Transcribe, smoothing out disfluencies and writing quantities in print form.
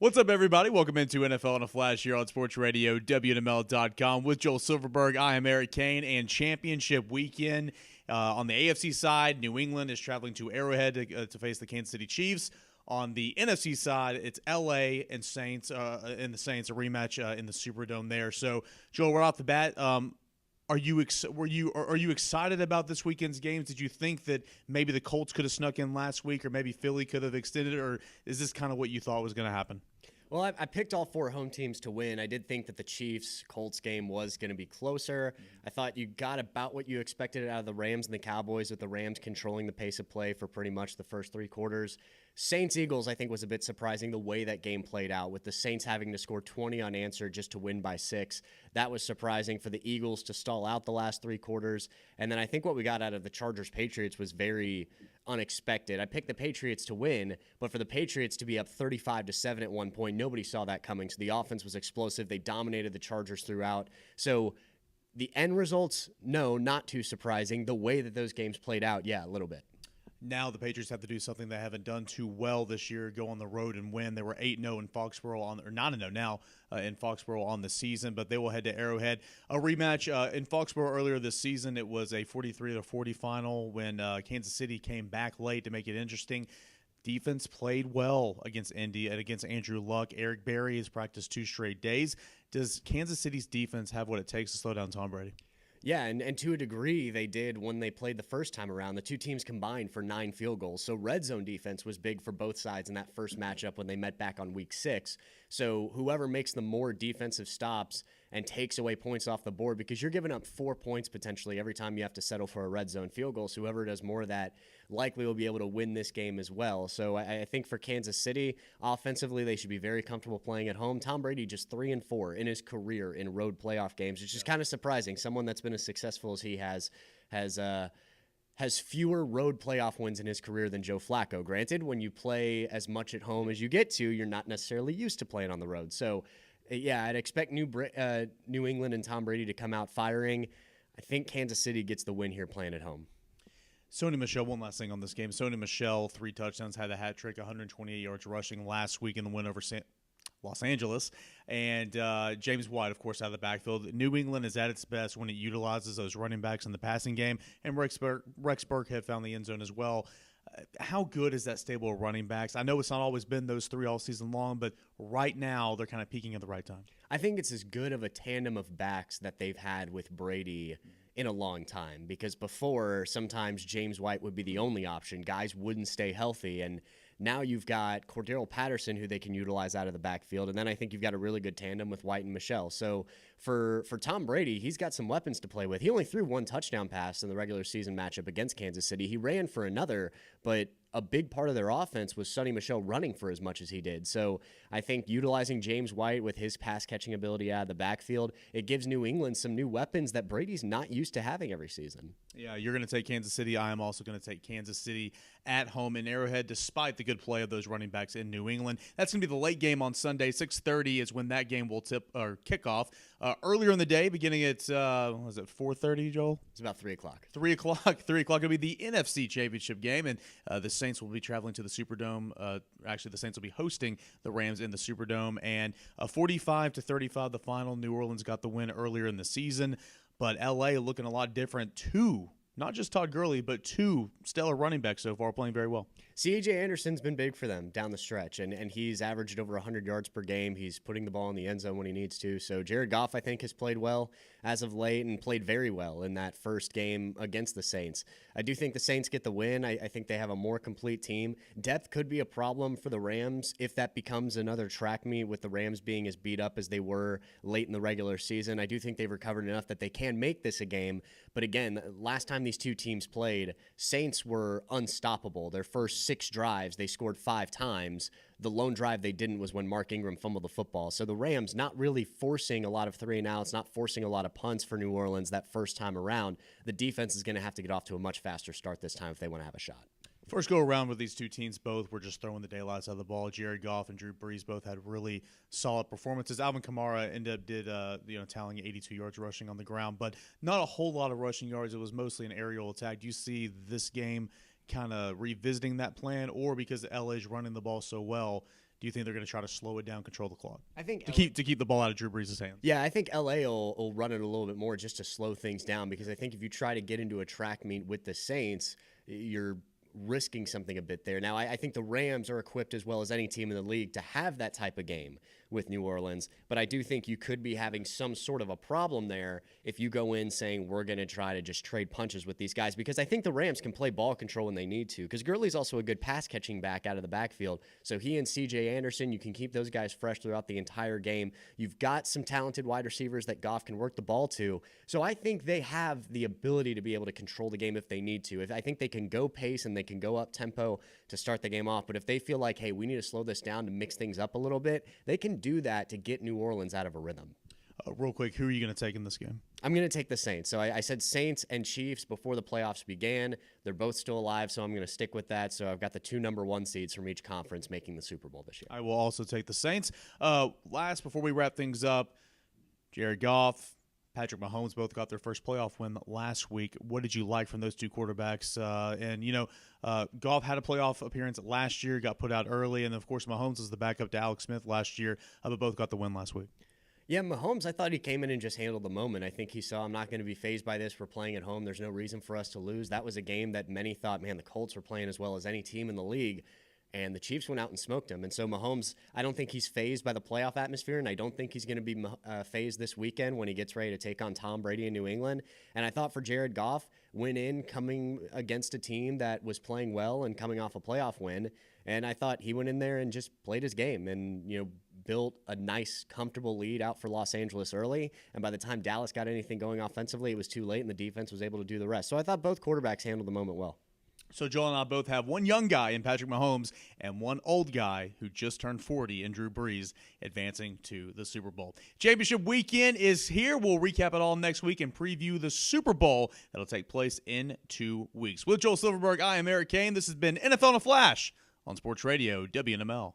What's up, everybody? Welcome into NFL in a Flash here on Sports Radio, WNML.com. With Joel Silverberg, I am Eric Kane, and championship weekend on the AFC side, New England is traveling to Arrowhead to face the Kansas City Chiefs. On the NFC side, it's LA and Saints, and the Saints, a rematch in the Superdome there. So, Joel, right off the bat, are you excited about this weekend's games? Did you think that maybe the Colts could have snuck in last week, or maybe Philly could have extended it, or is this kind of what you thought was going to happen? Well, I picked all four home teams to win. I did think that the Chiefs-Colts game was going to be closer. I thought you got about what you expected out of the Rams and the Cowboys, with the Rams controlling the pace of play for pretty much the first three quarters. Saints-Eagles, I think, was a bit surprising the way that game played out, with the Saints having to score 20 unanswered just to win by 6. That was surprising for the Eagles to stall out the last three quarters. And then I think what we got out of the Chargers-Patriots was very unexpected. I picked the Patriots to win, but for the Patriots to be up 35-7 at one point, nobody saw that coming. So the offense was explosive. They dominated the Chargers throughout. So the end results, no, not too surprising. The way that those games played out, yeah, a little bit. Now the Patriots have to do something they haven't done too well this year, go on the road and win. They were 8-0 in Foxborough, or 9-0 now in Foxborough on the season, but they will head to Arrowhead. A rematch in Foxborough earlier this season. It was a 43-40 final when Kansas City came back late to make it interesting. Defense played well against Indy and against Andrew Luck. Eric Berry has practiced 2 straight days. Does Kansas City's defense have what it takes to slow down Tom Brady? Yeah, and to a degree, they did when they played the first time around. The two teams combined for 9 field goals. So red zone defense was big for both sides in that first matchup when they met back on week 6. So whoever makes the more defensive stops and takes away points off the board, because you're giving up 4 points potentially every time you have to settle for a red zone field goal. So whoever does more of that likely will be able to win this game as well. So I think for Kansas City, offensively, they should be very comfortable playing at home. Tom Brady just 3-4 in his career in road playoff games, which is kind of surprising. Someone that's been as successful as he has fewer road playoff wins in his career than Joe Flacco. Granted, when you play as much at home as you get to, you're not necessarily used to playing on the road. So, yeah, I'd expect New England and Tom Brady to come out firing. I think Kansas City gets the win here playing at home. Sony Michel, one last thing on this game. Sony Michel, 3 touchdowns, had a hat trick, 128 yards rushing last week in the win over Los Angeles. And James White, of course, out of the backfield. New England is at its best when it utilizes those running backs in the passing game. And Rex Burkhead found the end zone as well. How good is that stable of running backs? I know it's not always been those 3 all season long, but right now they're kind of peaking at the right time. I think it's as good of a tandem of backs that they've had with Brady in a long time, because before, sometimes James White would be the only option. Guys wouldn't stay healthy, and now you've got Cordero Patterson, who they can utilize out of the backfield, and then I think you've got a really good tandem with White and Michel. So for Tom Brady, he's got some weapons to play with. He only threw 1 touchdown pass in the regular season matchup against Kansas City. He ran for another, but a big part of their offense was Sony Michel running for as much as he did. So I think utilizing James White with his pass-catching ability out of the backfield, it gives New England some new weapons that Brady's not used to having every season. Yeah, you're going to take Kansas City. I am also going to take Kansas City at home in Arrowhead, despite the good play of those running backs in New England. That's going to be the late game on Sunday. 6:30 is when that game will kick off. Earlier in the day, beginning at, was it 4:30, Joel? It's about 3 o'clock. 3 o'clock. 3 o'clock will be the NFC Championship game, and the Saints will be traveling to the Superdome. Actually, the Saints will be hosting the Rams in the Superdome, and 45-35 the final. New Orleans got the win earlier in the season, but L.A. looking a lot different too. Not just Todd Gurley, but 2 stellar running backs so far, playing very well. C.J. Anderson's been big for them down the stretch, and he's averaged over 100 yards per game. He's putting the ball in the end zone when he needs to. So Jared Goff, I think, has played well as of late and played very well in that first game against the Saints. I do think the Saints get the win. I think they have a more complete team. Depth could be a problem for the Rams if that becomes another track meet, with the Rams being as beat up as they were late in the regular season. I do think they've recovered enough that they can make this a game. But again, last time these two teams played, Saints were unstoppable. Their first 6 drives, they scored 5 times. The lone drive they didn't was when Mark Ingram fumbled the football. So the Rams not really forcing a lot of 3-and-outs, not forcing a lot of punts for New Orleans that first time around. The defense is going to have to get off to a much faster start this time if they want to have a shot. First go around with these two teams, both were just throwing the daylights out of the ball. Jared Goff and Drew Brees both had really solid performances. Alvin Kamara did tallying 82 yards rushing on the ground, but not a whole lot of rushing yards. It was mostly an aerial attack. Do you see this game kind of revisiting that plan, or because LA's running the ball so well, do you think they're going to try to slow it down, control the clock? I think to keep the ball out of Drew Brees' hands. Yeah, I think LA will run it a little bit more just to slow things down, because I think if you try to get into a track meet with the Saints, you're risking something a bit there. Now, I think the Rams are equipped as well as any team in the league to have that type of game with New Orleans, but I do think you could be having some sort of a problem there if you go in saying we're going to try to just trade punches with these guys, because I think the Rams can play ball control when they need to, because Gurley's also a good pass catching back out of the backfield, so he and CJ Anderson, you can keep those guys fresh throughout the entire game. You've got some talented wide receivers that Goff can work the ball to, so I think they have the ability to be able to control the game if they need to. I think they can go pace and they can go up tempo to start the game off, but if they feel like, hey, we need to slow this down to mix things up a little bit, they can do that to get New Orleans out of a rhythm. Real quick, who are you going to take in this game? I'm going to take the Saints. So I said Saints and Chiefs before the playoffs began. They're both still alive, so I'm going to stick with that. So I've got the 2 number 1 seeds from each conference making the Super Bowl this year. I will also take the Saints. Last, before we wrap things up, Jared Goff, Patrick Mahomes both got their first playoff win last week. What did you like from those two quarterbacks? Goff had a playoff appearance last year, got put out early, and of course Mahomes was the backup to Alex Smith last year, but both got the win last week. Yeah, Mahomes, I thought he came in and just handled the moment. I think he saw, I'm not going to be fazed by this. We're playing at home. There's no reason for us to lose. That was a game that many thought, man, the Colts were playing as well as any team in the league. And the Chiefs went out and smoked him. And so Mahomes, I don't think he's fazed by the playoff atmosphere, and I don't think he's going to be fazed this weekend when he gets ready to take on Tom Brady in New England. And I thought for Jared Goff, went in coming against a team that was playing well and coming off a playoff win. And I thought he went in there and just played his game and, built a nice, comfortable lead out for Los Angeles early. And by the time Dallas got anything going offensively, it was too late, and the defense was able to do the rest. So I thought both quarterbacks handled the moment well. So Joel and I both have one young guy in Patrick Mahomes and one old guy who just turned 40 in Drew Brees advancing to the Super Bowl. Championship weekend is here. We'll recap it all next week and preview the Super Bowl that'll take place in 2 weeks. With Joel Silverberg, I am Eric Kane. This has been NFL in a Flash on Sports Radio WNML.